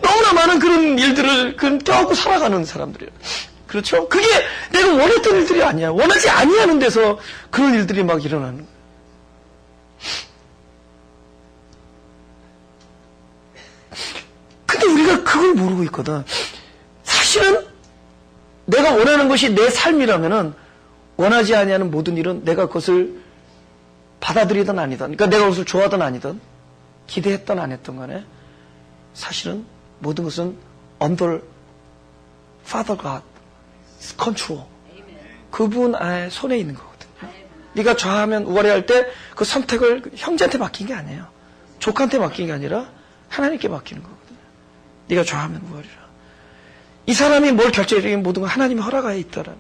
너무나 많은 그런 일들을 껴안고 살아가는 사람들이에요. 그렇죠? 그게 내가 원했던 일들이 아니야. 원하지 아니하는 데서 그런 일들이 막 일어나는 거예요. 근데 우리가 그걸 모르고 있거든. 사실은 내가 원하는 것이 내 삶이라면은 원하지 아니하는 모든 일은 내가 그것을 받아들이든 아니든, 그러니까 내가 그것을 좋아하든 아니든, 기대했든 안 했든 간에 사실은 모든 것은 under Father God's control. 그분 안에 손에 있는 거거든요. 네가 좌하면 우월해할 때 그 선택을 형제한테 맡긴 게 아니에요. 조카한테 맡긴 게 아니라 하나님께 맡기는 거거든요. 네가 좌하면 우월이라. 이 사람이 뭘 결정해주긴 모든 건 하나님의 허락하에 있다라는.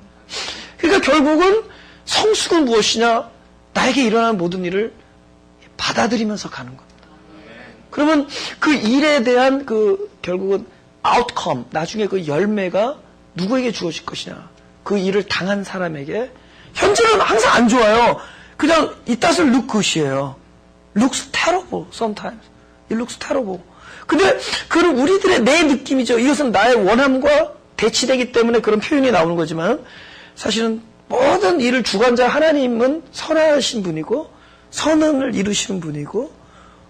그러니까 결국은 성숙은 무엇이냐? 나에게 일어나는 모든 일을 받아들이면서 가는 겁니다. 그러면 그 일에 대한 결국은 outcome, 나중에 그 열매가 누구에게 주어질 것이냐? 그 일을 당한 사람에게 현재는 항상 안 좋아요. 그냥 it doesn't look good이에요. looks terrible sometimes. it looks terrible. 근데 그건 우리들의 내 느낌이죠. 이것은 나의 원함과 대치되기 때문에 그런 표현이 나오는 거지만 사실은 모든 일을 주관자 하나님은 선하신 분이고 선언을 이루시는 분이고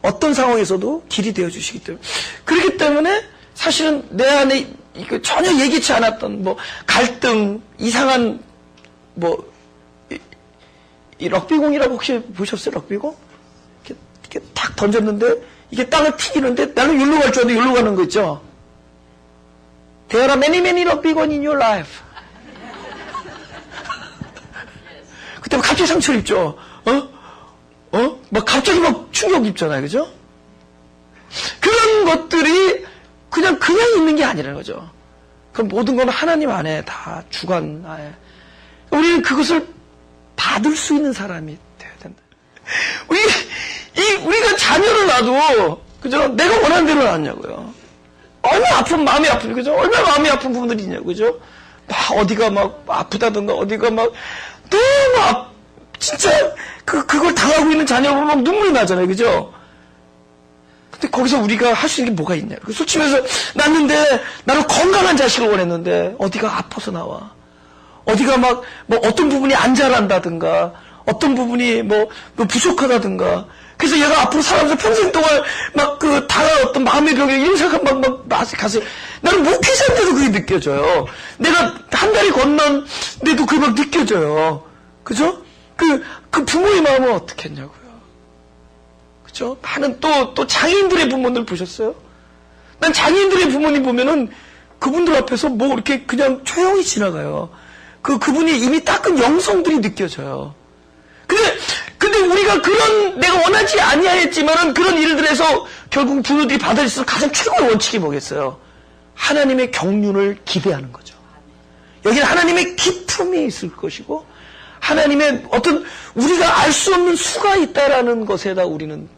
어떤 상황에서도 길이 되어주시기 때문에 그렇기 때문에 사실은 내 안에 전혀 예기치 않았던 뭐 갈등, 이상한 뭐 이 럭비공이라고 혹시 보셨어요? 럭비공? 이렇게 탁 던졌는데 이게 땅을 튀기는데 나는 여기로 갈 줄 알았는데 여기로 가는 거 있죠? There are many 럭비공 in your life. 그때 막 갑자기 상처를 입죠? 막 갑자기 막 충격 입잖아요. 그죠? 그런 것들이 그냥 있는 게 아니라는 거죠. 그 모든 건 하나님 안에 다 주관 안에. 우리는 그것을 받을 수 있는 사람이 돼야 된다. 우리가 자녀를 낳아도, 그죠? 내가 원하는 대로 낳았냐고요. 얼마나 마음이 아픈, 그죠? 얼마나 마음이 아픈 부분들이 있냐고, 그죠? 막 어디가 막 아프다든가, 어디가 막 너무 진짜 그걸 당하고 있는 자녀 보면 막 눈물이 나잖아요, 그죠? 근데 거기서 우리가 할 수 있는 게 뭐가 있냐? 솔직히 말해서 낳는데 나는 건강한 자식을 원했는데 어디가 아파서 나와. 어디가 막 뭐 어떤 부분이 안 자란다든가 어떤 부분이 뭐 부족하다든가 그래서 얘가 앞으로 살아서 평생 동안 막 당할 어떤 마음의 병에 이런 생각 막 가서 나는 목회자일 때도 그게 느껴져요. 내가 한 달이 건넌데도 그게 막 느껴져요. 그죠? 그 부모의 마음은 어떻게 했냐고요. 그죠? 많은 또 장애인들의 부모들 보셨어요? 난 장애인들의 부모님 보면은 그분들 앞에서 뭐 이렇게 그냥 조용히 지나가요. 그분이 이미 닦은 영성들이 느껴져요. 근데 우리가 내가 원하지 아니하였지만은 그런 일들에서 결국 부모들이 받아들일 수 있는 가장 최고의 원칙이 뭐겠어요? 하나님의 경륜을 기대하는 거죠. 여기는 하나님의 기품이 있을 것이고, 하나님의 어떤 우리가 알 수 없는 수가 있다라는 것에다 우리는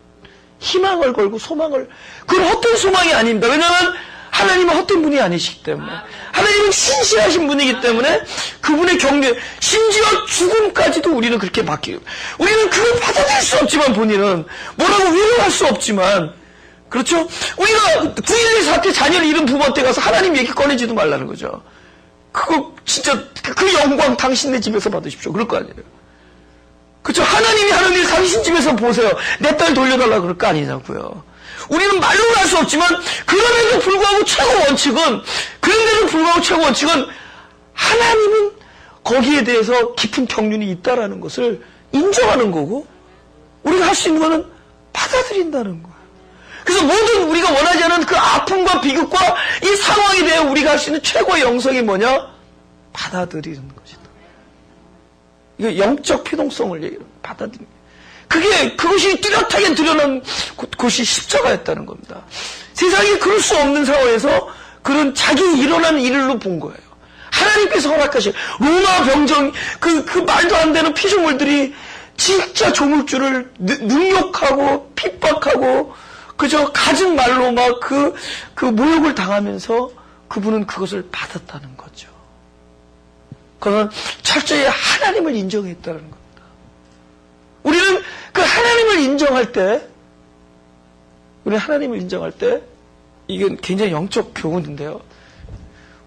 희망을 걸고 소망을, 그건 헛된 소망이 아닙니다. 왜냐하면 하나님은 헛된 분이 아니시기 때문에. 하나님은 신실하신 분이기 때문에 그분의 경륜, 심지어 죽음까지도 우리는 그렇게 맡기고, 우리는 그걸 받아들일 수 없지만 본인은 뭐라고 위로할 수 없지만, 그렇죠? 우리가 9.11 사태 자녀를 잃은 부모한테 가서 하나님 얘기 꺼내지도 말라는 거죠. 그거 진짜 그 영광 당신네 집에서 받으십시오. 그럴 거 아니에요. 그렇죠? 하나님이 당신 집에서 보세요. 내 딸 돌려달라 그럴 거 아니냐고요. 우리는 말로는 할 수 없지만 그런데도 불구하고 최고 원칙은 하나님은 거기에 대해서 깊은 경륜이 있다라는 것을 인정하는 거고 우리가 할 수 있는 것은 받아들인다는 거예요. 그래서 모든 우리가 원하지 않은 그 아픔과 비극과 이 상황에 대해 우리가 할 수 있는 최고의 영성이 뭐냐? 받아들이는 것이다. 이게 영적 피동성을 받아들이는 거예요. 그것이 뚜렷하게 드러난 곳이 십자가였다는 겁니다. 세상에 그럴 수 없는 상황에서 그런 자기 일어난 일로 본 거예요. 하나님께서 허락하신 로마 병정 그 말도 안 되는 피조물들이 진짜 조물주를 능욕하고 핍박하고 그저 가진 말로 막 그 모욕을 당하면서 그분은 그것을 받았다는 거죠. 그건 철저히 하나님을 인정했다는 겁니다. 우리는 그 하나님을 인정할 때, 이건 굉장히 영적 교훈인데요.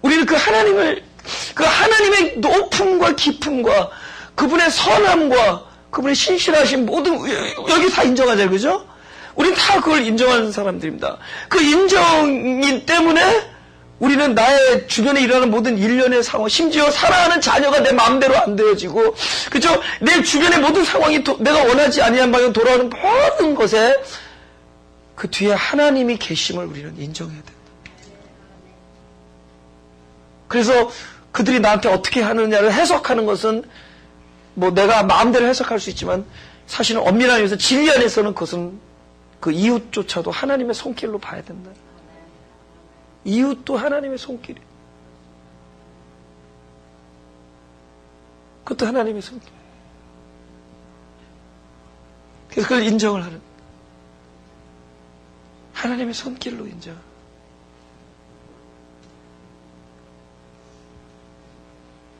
우리는 그 하나님의 높음과 깊음과 그분의 선함과 그분의 신실하신 모든, 여기 다 인정하잖아요. 그죠? 우리는 다 그걸 인정하는 사람들입니다. 그 인정이 때문에 우리는 나의 주변에 일어나는 모든 일련의 상황, 심지어 사랑하는 자녀가 내 마음대로 안 되어지고, 그죠? 내 주변의 모든 상황이 내가 원하지 아니한 방향으로 돌아오는 모든 것에 그 뒤에 하나님이 계심을 우리는 인정해야 된다. 그래서 그들이 나한테 어떻게 하느냐를 해석하는 것은 뭐 내가 마음대로 해석할 수 있지만 사실은 엄밀한 의미에서 진리 안에서는 그것은 그 이웃조차도 하나님의 손길로 봐야 된다. 이웃도 하나님의 손길이. 그것도 하나님의 손길. 그래서 그걸 인정을 하는. 하나님의 손길로 인정.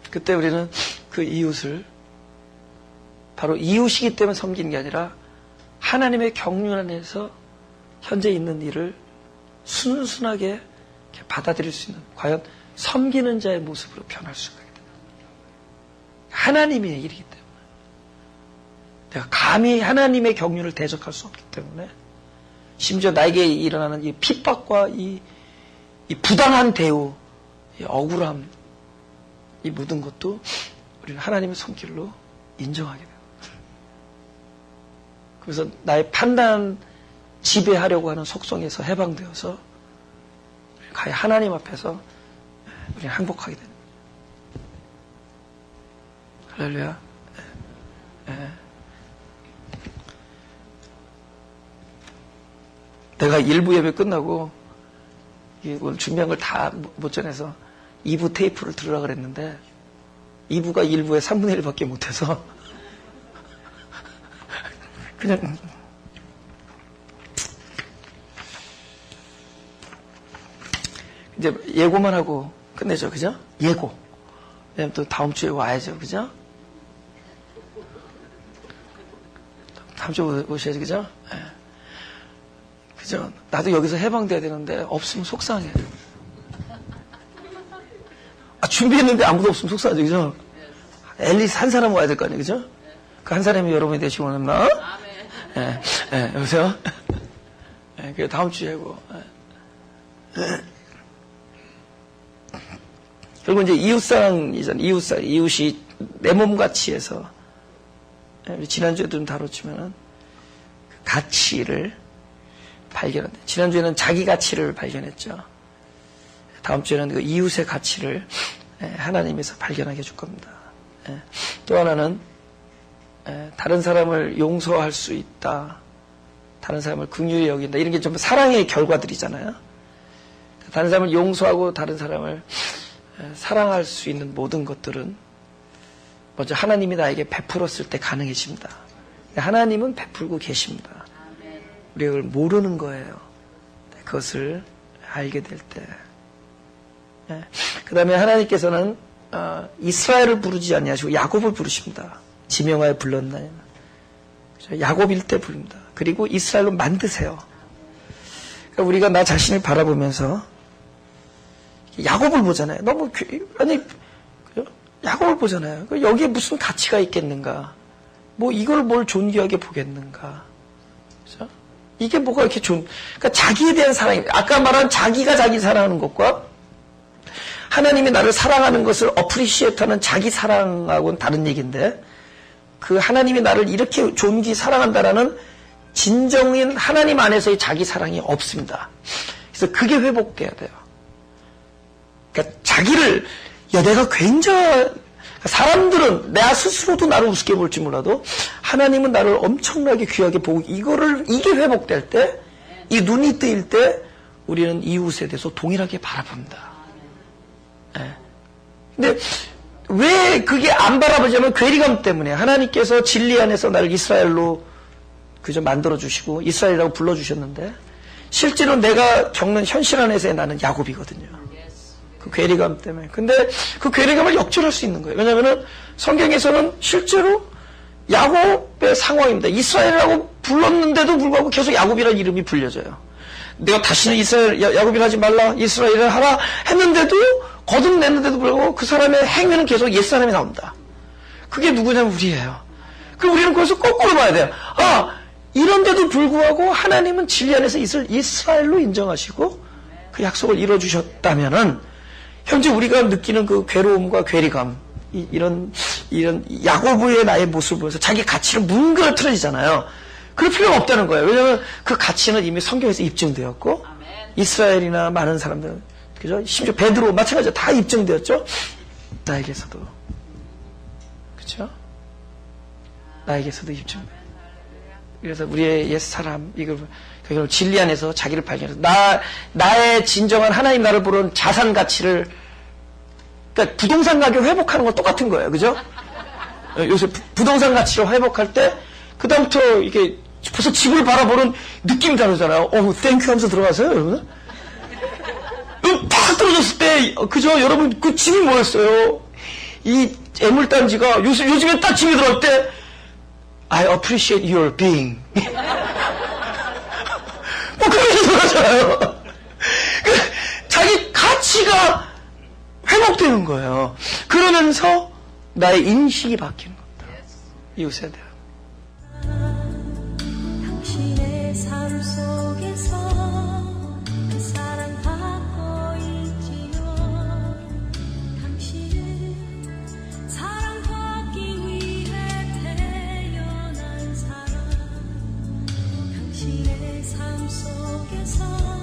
그때 우리는 그 이웃을 바로 이웃이기 때문에 섬기는 게 아니라 하나님의 경륜 안에서 현재 있는 일을 순순하게 받아들일 수 있는, 과연 섬기는 자의 모습으로 변할 수가 있다. 하나님의 일이기 때문에. 내가 감히 하나님의 경륜을 대적할 수 없기 때문에, 심지어 나에게 일어나는 이 핍박과 이 부당한 대우, 이 억울함, 이 모든 것도 우리는 하나님의 손길로 인정하게 됩니다. 그래서 나의 판단 지배하려고 하는 속성에서 해방되어서 가히 하나님 앞에서 우리는 행복하게 됩니다. 할렐루야. 내가 1부 예배 끝나고 오늘 준비한 걸 다 못 전해서 2부 테이프를 들으라 그랬는데 2부가 1부의 3분의 1밖에 못해서 그냥 이제 예고만 하고 끝내죠. 그죠? 예고. 왜냐면 또 다음 주에 와야죠. 그죠? 다음 주에 오셔야지. 그죠? 네. 그죠? 나도 여기서 해방돼야 되는데 없으면 속상해. 준비했는데 아무도 없으면 속상하죠. 그죠? 앨리스 한 사람 와야 될 거 아니에요. 그죠? 그 한 사람이 여러분이 되시기 원합니다. 예, 예, 여보세요? 예, 그게 다음 주에고. 예. 그리고 이제 이웃사랑이잖아요. 이웃이 내 몸같이 해서. 예, 지난주에도 좀 다뤘지만은, 그 가치를 발견한다. 지난주에는 자기 가치를 발견했죠. 다음 주에는 그 이웃의 가치를 하나님에서 발견하게 해줄 겁니다. 또 하나는 다른 사람을 용서할 수 있다. 다른 사람을 긍휼히 여긴다. 이런 게 전부 사랑의 결과들이잖아요. 다른 사람을 용서하고 다른 사람을 사랑할 수 있는 모든 것들은 먼저 하나님이 나에게 베풀었을 때 가능해집니다. 하나님은 베풀고 계십니다. 우리가 그걸 모르는 거예요. 그것을 알게 될 때. 그 다음에 하나님께서는 이스라엘을 부르지 아니하시고 야곱을 부르십니다. 지명하여 불렀나요? 야곱일 때 부릅니다. 그리고 이스라엘로 만드세요. 그러니까 우리가 나 자신을 바라보면서 야곱을 보잖아요. 너무 아니 야곱을 보잖아요. 여기에 무슨 가치가 있겠는가? 뭐 이걸 뭘 존귀하게 보겠는가? 그렇죠? 이게 뭐가 이렇게 그러니까 자기에 대한 사랑이, 아까 말한 자기가 자기 사랑하는 것과 하나님이 나를 사랑하는 것을 어프리시에이트하는 자기 사랑하고는 다른 얘기인데, 그 하나님이 나를 이렇게 존귀 사랑한다라는 진정인 하나님 안에서의 자기 사랑이 없습니다. 그래서 그게 회복돼야 돼요. 그러니까 자기를, 내가 굉장히, 사람들은 내 스스로도 나를 우습게 볼지 몰라도 하나님은 나를 엄청나게 귀하게 보고, 이게 회복될 때, 이 눈이 뜨일 때 우리는 이웃에 대해서 동일하게 바라봅니다. 근데 왜 그게 안 바라보자면 괴리감 때문에. 하나님께서 진리 안에서 나를 이스라엘로 그저 만들어주시고 이스라엘이라고 불러주셨는데, 실제로 내가 겪는 현실 안에서의 나는 야곱이거든요. 그 괴리감 때문에. 근데 그 괴리감을 역전할 수 있는 거예요. 왜냐하면 성경에서는 실제로 야곱의 상황입니다. 이스라엘이라고 불렀는데도 불구하고 계속 야곱이라는 이름이 불려져요. 내가 다시는 야곱이라 하지 말라, 이스라엘을 하라 했는데도, 거듭냈는데도 불구하고 그 사람의 행위는 계속 옛사람이 나옵니다. 그게 누구냐면 우리예요. 그럼 우리는 그것을 거꾸로 봐야 돼요. 이런데도 불구하고 하나님은 진리 안에서 이스라엘로 인정하시고 그 약속을 이뤄주셨다면은, 현재 우리가 느끼는 그 괴로움과 괴리감, 이런 야고보의 나의 모습을 보면서 자기 가치를 뭉그러뜨려지잖아요. 그럴 필요가 없다는 거예요. 왜냐하면 그 가치는 이미 성경에서 입증되었고, 이스라엘이나 많은 사람들, 그죠? 심지어 베드로 마찬가지로 다 입증되었죠? 나에게서도. 그죠? 나에게서도 입증돼요. 그래서 우리의 옛사람, 이걸 진리 안에서 자기를 발견해서, 나의 진정한 하나님 나를 부르는 자산 가치를, 그러니까 부동산 가격 회복하는 건 똑같은 거예요. 그죠? 요새 부동산 가치를 회복할 때, 그다음부터 이게 벌써 집을 바라보는 느낌이 다르잖아요. 땡큐 하면서 들어가세요, 여러분? 팍 떨어졌을 때, 그죠? 여러분, 그 집이 뭐였어요? 이 애물단지가, 요즘에 딱 집이 들어올 때, appreciate your being. 뭐 그렇게 돌아잖아요. 자기 가치가 회복되는 거예요. 그러면서 나의 인식이 바뀌는 겁니다. 이웃에 대한. 당신의 삶 속에서 그 사랑 받고 있지요. 당신은 사랑받기 위해 태어난 사람. 당신의 삶 속에서